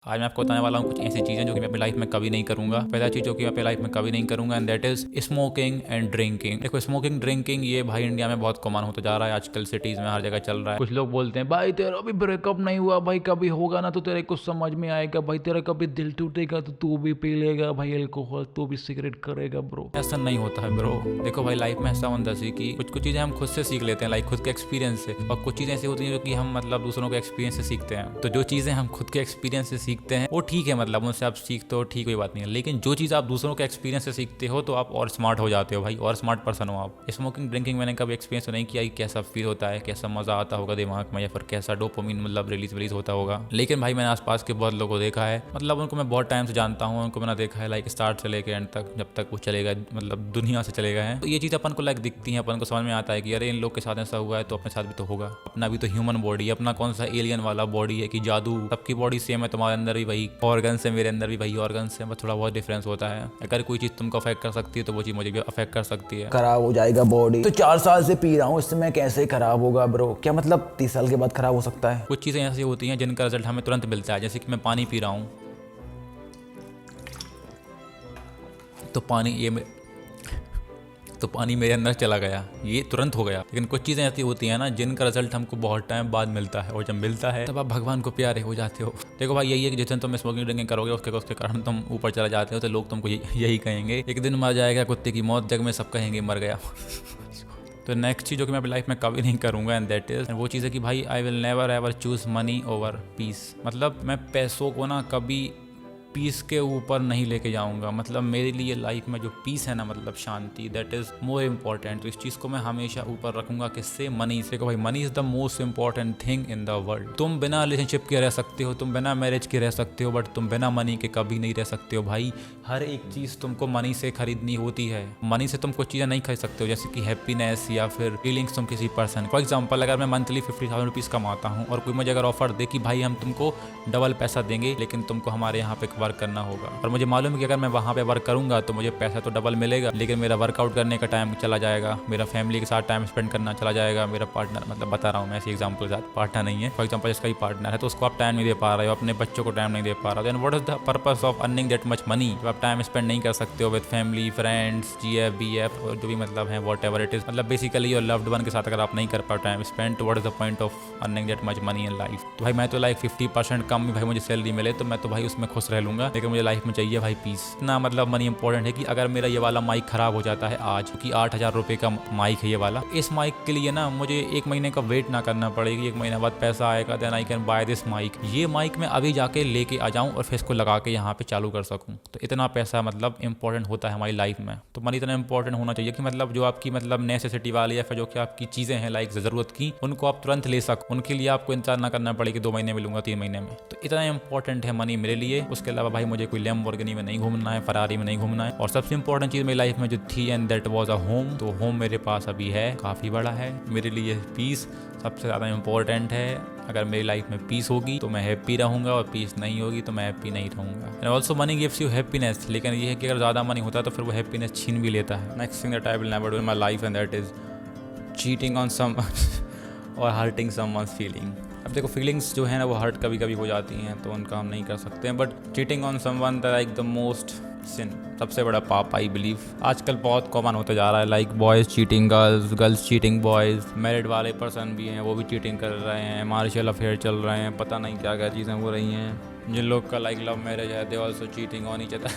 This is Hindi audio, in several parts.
आज मैं आपको बताने वाला हूँ कुछ ऐसी चीज़ें जो कि मैं अपनी लाइफ में कभी नहीं करूँगा। पहला चीज़ जो कि मैं अपनी लाइफ में कभी नहीं करूँगा and that is smoking and drinking. देखो स्मोकिंग ड्रिंकिंग ये भाई इंडिया में बहुत कॉमन होता जा रहा है आजकल, सिटीज़ में हर जगह चल रहा है। कुछ लोग बोलते हैं भाई तेरा अभी ब्रेकअप नहीं हुआ, भाई कभी होगा ना तो तेरे को समझ में आएगा, भाई तेरा कभी दिल टूटेगा तो तू भी पी लेगा भाई अल्कोहल, तू भी सिगरेट करेगा ब्रो। ऐसा नहीं होता है ब्रो। देखो भाई लाइफ में ऐसा होता है कि कुछ चीज़ें हम खुद से सीख लेते हैं, लाइक खुद के एक्सपीरियंस से, और कुछ चीज़ें ऐसी होती हैं जो कि हम मतलब दूसरों के एक्सपीरियंस से सीखते हैं। तो जो चीज़ें हम खुद के एक्सपीरियंस से सीखते हैं वो ठीक है, मतलब उनसे आप सीखते हो, ठीक कोई बात नहीं है। लेकिन जो चीज़ आप दूसरों के एक्सपीरियंस से सीखते हो तो आप और स्मार्ट हो जाते हो भाई, और स्मार्ट पर्सन हो आप। स्मोकिंग ड्रिंकिंग मैंने कभी एक्सपीरियंस नहीं किया कि कैसा फील होता है, कैसा मजा आता होगा दिमाग में, या फिर कैसा डोपामिन मतलब रिलीज होता होगा। लेकिन भाई मैंने आसपास के बहुत लोगों को देखा है, मतलब उनको मैं बहुत टाइम से जानता हूँ, उनको मैंने देखा है लाइक स्टार्ट से लेकर एंड तक, जब तक वो चलेगा मतलब दुनिया से चलेगा है। तो ये चीज़ अपन को लाइक दिखती है, अपन को समझ में आता है कि अरे इन लोग के साथ ऐसा हुआ है तो अपने साथ भी तो होगा। अपना भी तो ह्यूमन बॉडी है, अपना कौन सा एलियन वाला बॉडी है कि जादू, सबकी बॉडी सेम है, तुम्हारे अंदर भी वही ऑर्गन्स है, मेरे अंदर भी वही ऑर्गन्स है, बस थोड़ा बहुत डिफरेंस होता है। अगर कोई चीज़ तुमको अफेक्ट कर सकती है तो वो चीज़ मुझे भी अफेक्ट कर सकती है। खराब हो जाएगा बॉडी। तो 4 साल से पी रहा हूँ, इससे मैं कैसे खराब होगा ब्रो? क्या मतलब 30 साल के बाद खराब हो सकता है? कुछ चीज़ें ऐसी होती हैं जिनका रिजल्ट हमें तुरंत मिलता है, जैसे कि मैं पानी पी रहा हूँ तो पानी मेरे अंदर चला गया, ये तुरंत हो गया। लेकिन कुछ चीज़ें ऐसी होती हैं ना जिनका रिजल्ट हमको बहुत टाइम बाद मिलता है, और जब मिलता है तब आप भगवान को प्यारे हो जाते हो। देखो भाई यही है कि जितने तुम स्मोकिंग ड्रिंकिंग करोगे उसके कारण तुम ऊपर चले जाते हो, तो लोग तुमको यही कहेंगे एक दिन मर जाएगा कुत्ते की मौत, जग में सब कहेंगे मर गया। तो नेक्स्ट चीज़ जो कि मैं अपनी लाइफ में कभी नहीं करूँगा एंड दैट इज वो चीज़ है कि भाई I will never ever choose money over peace. मतलब मैं पैसों को ना कभी पीस के ऊपर नहीं लेके जाऊंगा। मतलब मेरे लिए लाइफ में जो पीस है ना, मतलब शांति, दैट इज मोर इम्पॉर्टेंट। तो इस चीज़ को मैं हमेशा ऊपर रखूंगा, किससे? मनी से। भाई money is the most important thing in the world. तुम बिना रिलेशनशिप के रह सकते हो, तुम बिना मैरिज के रह सकते हो, बट तुम बिना मनी के कभी नहीं रह सकते हो भाई। हर एक चीज़ तुमको मनी से खरीदनी होती है। मनी से तुम कुछ चीज़ें नहीं खरीद सकते हो, जैसे कि हैप्पीनेस या फिर फीलिंग्स तुम किसी पर्सन। फॉर एग्जाम्पल अगर मैं मंथली 50,000 रुपीज़ कमाता हूँ और कोई मुझे अगर ऑफर दे कि भाई हम तुमको डबल पैसा देंगे लेकिन तुमको हमारे यहाँ पे वर्क करना होगा, और मुझे मालूम है कि अगर मैं वहाँ पे वर्क करूँगा तो मुझे पैसा तो डबल मिलेगा, लेकिन मेरा वर्कआउट करने का टाइम चला जाएगा, मेरा फैमिली के साथ टाइम स्पेंड करना चला जाएगा, मेरा पार्टनर, मतलब बता रहा हूँ मैं ऐसी एग्जाम्पल के साथ, पार्टनर नहीं है, फॉर एग्जाम्पल जिसका ही पार्टनर है तो उसको आप टाइम नहीं दे पा रहे हो, अपने बच्चों को टाइम नहीं दे पा रहे हो, then what is the purpose of earning that much money? जब आप टाइम स्पेंड नहीं कर सकते हो with family, friends, GF BF और जो भी मतलब है वॉट एवर इट इज, मतलब बेसिकली योर लव्ड वन के साथ अगर आप नहीं कर पाओ टाइम स्पेंड, तो what is the point of earning that much money in life? तो भाई मैं तो लाइक 50% कम भी भाई मुझे सैलरी मिले तो मैं तो भाई उसमें खुश रह लूँगा, लेकिन मुझे लाइफ में चाहिए भाई पीस। इतना मतलब मनी इंपॉर्टेंट है कि अगर मेरा ये वाला माइक खराब हो जाता है आज, क्योंकि 8,000 रुपये का माइक है ये वाला, इस माइक के लिए ना मुझे 1 महीने का वेट ना करना पड़ेगी, 1 महीने बाद पैसा आएगा, then I can buy this mic. ये माइक मैं अभी जाके लेके आ जाऊँ और फिर इसको लगा के यहाँ पे चालू कर सकूँ। तो इतना पैसा मतलब इंपॉर्टेंट होता है हमारी लाइफ में। तो मनी इतना इंपॉर्टेंट होना चाहिए कि मतलब जो आपकी मतलब नेसेसिटी वाली या फिर जो कि आपकी चीज़ें हैं लाइक ज़रूरत की, उनको आप तुरंत ले सको, उनके लिए आपको इंतजार ना करना पड़े कि 2 महीने में लूँगा, 3 महीने में। तो इतना इंपॉर्टेंट है मनी मेरे लिए। उसके अलावा भाई मुझे कोई लैम्बोर्गिनी में नहीं घूमना है, फरारी में नहीं घूमना है, और सबसे इंपॉर्टेंट चीज़ मेरी लाइफ में जो थी and that was a home. तो होम मेरे पास अभी है, काफ़ी बड़ा है। मेरे लिए पीस सबसे ज़्यादा इंपॉर्टेंट है। अगर मेरी लाइफ में पीस होगी तो मैं हैप्पी रहूँगा, और पीस नहीं होगी तो मैं हैप्पी नहीं रहूँगा। And also money gives you happiness, लेकिन ये है कि अगर ज़्यादा मनी होता है तो फिर वो हैप्पीनेस छीन भी लेता है। Next thing that I will never do in my life and that is cheating on someone और हर्टिंग समवन्स फीलिंग। अब देखो फीलिंग्स जो है ना वो हर्ट कभी कभी हो जाती हैं, तो उनका हम नहीं कर सकते हैं, but cheating on someone like the most sin, सबसे बड़ा पाप आई बिलीव। आजकल बहुत कॉमन होता जा रहा है, like boys cheating girls, girls cheating boys, married वाले पर्सन भी हैं वो भी चीटिंग कर रहे हैं, मार्शल अफेयर चल रहे हैं, पता नहीं क्या क्या चीज़ें हो रही हैं। जिन लोग का लाइक लव मैरिज है they also cheating on each other.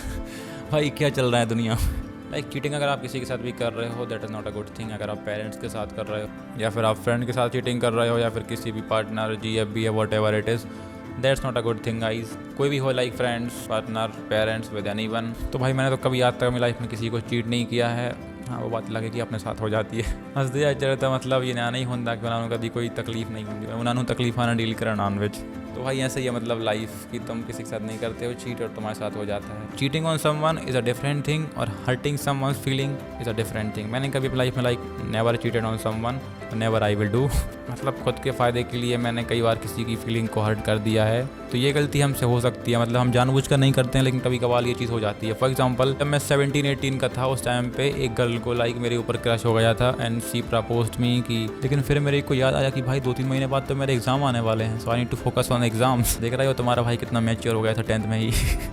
भाई क्या चल रहा है दुनिया में? लाइक चीटिंग अगर आप किसी के साथ भी कर रहे हो that is not a good thing. अगर आप पेरेंट्स के साथ कर रहे हो, या फिर आप फ्रेंड के साथ चीटिंग कर रहे हो, या फिर किसी भी partner, GF BF what ever it is, that's not a good thing guys. कोई भी हो, like friends, partner, parents, with anyone. तो भाई मैंने तो कभी आज तक अपनी लाइफ में किसी को चीट नहीं किया है। हाँ वो बात लगे कि अपने साथ हो जाती है, हंसते जाए चलता, मतलब ये ना नहीं होता कि उन्होंने कभी कोई तकलीफ नहीं होती, उन्होंने तकलीफ आना डील करा नॉन वेज। तो भाई ऐसे ही है मतलब लाइफ कि तुम किसी के साथ नहीं करते हो चीट और तुम्हारे साथ हो जाता है। Cheating on someone is a different thing और hurting someone's feeling is a different thing. मैंने कभी अपनी लाइफ में like never cheated on someone, never I will do. मतलब खुद के फ़ायदे के लिए मैंने कई बार किसी की फीलिंग को हर्ट कर दिया है, तो ये गलती हमसे हो सकती है। मतलब हम जानबूझकर नहीं करते हैं, लेकिन कभी कभार ये चीज़ हो जाती है। फॉर एग्जांपल जब मैं 17-18 का था, उस टाइम पे एक गर्ल को लाइक मेरे ऊपर क्रश हो गया था एंड सी प्रपोज्ड मी की, लेकिन फिर मेरे को याद आया कि भाई 2-3 महीने बाद तो मेरे एग्जाम आने वाले हैं, so I need to focus on on exams. देख रहे हो तुम्हारा भाई कितना मैच्योर हो गया था 10th में ही।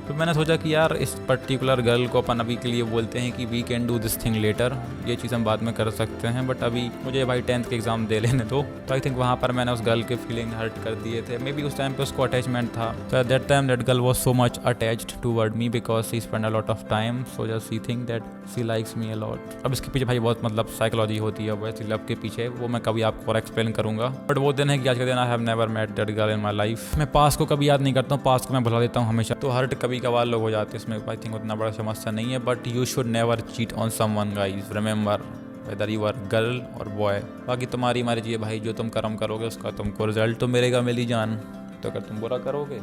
तो मैंने सोचा कि यार इस पर्टिकुलर गर्ल को अपन अभी के लिए बोलते हैं कि we can do this thing later, ये चीज़ हम बाद में कर सकते हैं, बट अभी मुझे भाई 10th के एग्जाम दे लेने दो। तो आई थिंक वहाँ पर मैंने उस गर्ल के फीलिंग हर्ट कर दिए थे। मे बी उस टाइम पे उसको अटैचमेंट था। तो at that time that girl was so much attached toward me because she spend a lot of time, so just she think that she likes me a lot. अब इसके पीछे भाई बहुत मतलब साइकोलॉजी होती है वैसे लव के पीछे, वो मैं कभी आपको और एक्सप्लेन करूंगा। बट वो दिन है कि आज का दिन I have never met that girl in my life. मैं पास्ट को कभी याद नहीं करता हूँ, पास्ट को मैं भुला देता हूँ हमेशा। तो हर्ट कभी कभार लोग हो जाते हैं, इसमें आई थिंक उतना बड़ा समस्या नहीं है। But you should never cheat on someone guys, remember whether you are girl और बॉय। बाकी तुम्हारी मर्जी है भाई, जो तुम कर्म करोगे उसका तुमको रिजल्ट तो मिलेगा मेरी जान। तो अगर तुम बुरा करोगे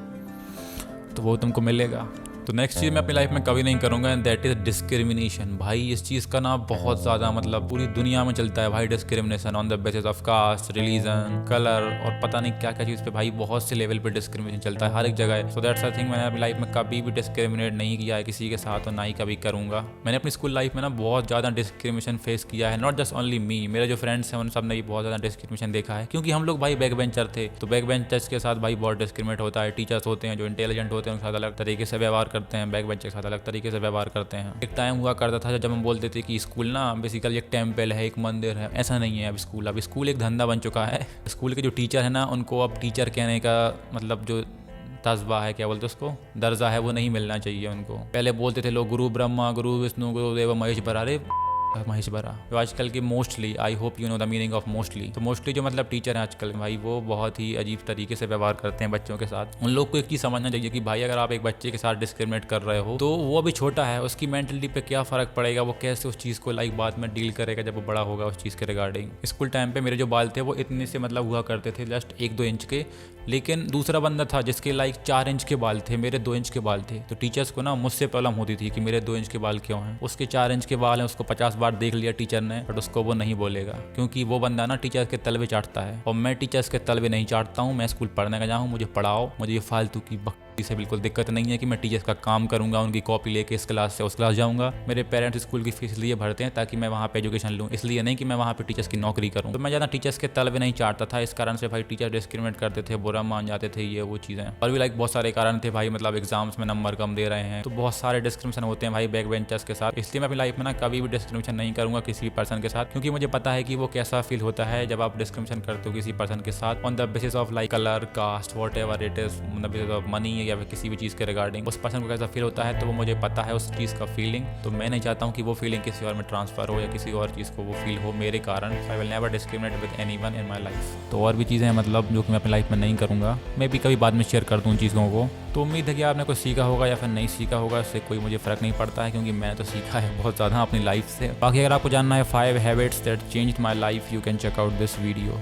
तो वो तुमको मिलेगा। तो नेक्स्ट चीज़ मैं अपनी लाइफ में कभी नहीं करूँगा एंड दैट इज़ डिस्क्रिमिनेशन। भाई इस चीज़ का ना बहुत ज़्यादा मतलब पूरी दुनिया में चलता है भाई, discrimination on the basis of caste, religion, colour और पता नहीं क्या क्या चीज़ पे भाई बहुत से लेवल पे डिस्क्रिमिनेशन चलता है हर एक जगह। सो दैट्स आई थिंक मैंने अपनी लाइफ में कभी भी डिस्क्रिमिनेट नहीं किया है किसी के साथ और ना ही कभी करूँगा। मैंने अपनी स्कूल लाइफ में ना बहुत ज़्यादा डिस्क्रिमिनेशन फेस किया है, नॉट जस्ट ओनली मी, मेरे जो फ्रेंड्स हैं उन सब ने भी बहुत ज़्यादा डिस्क्रिमिनेशन देखा है। क्योंकि हम लोग भाई बैक बेंचर थे, तो बैक बेंचर्स के साथ भाई बहुत डिस्क्रिमिनेट होता है। टीचर्स होते हैं जो इंटेलिजेंट होते हैं उनके साथ अलग तरीके से व्यवहार करते हैं, बैक बेंचर अलग तरीके से व्यवहार करते हैं। एक टाइम हुआ करता था जब हम बोलते थे कि स्कूल ना बेसिकली एक टेम्पल है, एक मंदिर है। ऐसा नहीं है अब स्कूल एक धंधा बन चुका है। स्कूल के जो टीचर है ना उनको अब टीचर कहने का मतलब जो तस्बा है, क्या बोलते हैं उसको, दर्जा है, वो नहीं मिलना चाहिए उनको। पहले बोलते थे लोग गुरु ब्रह्मा, गुरु विष्णु, गुरुदेव महेश बरारे महेश बरा। तो आजकल की mostly, I hope you know the meaning of mostly, तो मोस्टली जो मतलब टीचर हैं आजकल भाई वो बहुत ही अजीब तरीके से व्यवहार करते हैं बच्चों के साथ। उन लोग को एक चीज़ समझना चाहिए कि भाई अगर आप एक बच्चे के साथ डिस्क्रिमिनेट कर रहे हो तो वो अभी छोटा है, उसकी मेंटलिटी पे क्या फ़र्क पड़ेगा, वो कैसे उस चीज़ को लाइक बाद में डील करेगा जब वो बड़ा होगा उस चीज़ के रिगार्डिंग। स्कूल टाइम पे मेरे जो बाल थे वो इतने से मतलब हुआ करते थे जस्ट 1-2 इंच के, लेकिन दूसरा बंदा था जिसके लाइक 4 इंच के बाल थे, मेरे 2 इंच के बाल थे। तो टीचर्स को ना मुझसे प्रॉब्लम होती थी कि मेरे 2 इंच के बाल क्यों हैं। उसके 4 इंच के बाल हैं, उसको 50 बार देख लिया टीचर ने, बट उसको वो नहीं बोलेगा क्योंकि वो बंदा ना टीचर्स के तलवे चाटता है और मैं टीचर्स के तलवे नहीं चाटता हूँ। मैं स्कूल पढ़ने का जाऊँ, मुझे पढ़ाओ, मुझे ये फालतू की से बिल्कुल दिक्कत नहीं है कि मैं टीचर्स का काम करूंगा, उनकी कॉपी लेके इस क्लास से उस क्लास जाऊंगा। मेरे पेरेंट्स स्कूल की फीस इसलिए भरते हैं ताकि मैं वहाँ पे एजुकेशन लूँ, इसलिए नहीं कि मैं वहाँ पे टीचर्स की नौकरी करूँ। तो मैं ज़्यादा टीचर्स के तलवे नहीं चाटता था, इस कारण से भाई टीचर डिस्क्रिमिनेट करते थे, बुरा मान जाते थे, ये वो चीज़ें। और भी लाइक बहुत सारे कारण थे भाई, मतलब एग्जाम्स में नंबर कम दे रहे हैं, तो बहुत सारे डिस्क्रिमिनेशन होते हैं भाई बैक बेंचर्स के साथ। इसलिए मैं अपनी लाइफ में ना कभी भी डिस्क्रिमिनेशन नहीं करूँगा किसी भी पर्सन के साथ, क्योंकि मुझे पता है कि वो कैसा फील होता है जब आप डिस्क्रिमिनेशन करते हो किसी पर्सन के साथ on the basis of like colour, caste, whatever it is, on the basis of money या फिर किसी भी चीज़ के रिगार्डिंग। उस पर्सन को कैसा फील होता है तो वो मुझे पता है उस चीज़ का फीलिंग, तो मैं नहीं चाहता हूँ कि वो फीलिंग किसी और में ट्रांसफर हो या किसी और चीज़ को वो फील हो मेरे कारण। आई will never discriminate with anyone in my life. तो और भी चीज़ें हैं मतलब जो कि मैं अपनी लाइफ में नहीं करूँगा, मैं भी कभी बाद में शेयर कर दूँ चीज़ों को। तो उम्मीद है कि आपने कुछ सीखा होगा या फिर नहीं सीखा होगा, इससे कोई मुझे फ़र्क नहीं पड़ता है क्योंकि मैंने तो सीखा है बहुत ज़्यादा अपनी लाइफ से। बाकी अगर आपको जानना है 5 habits that changed my life, you can check out this video.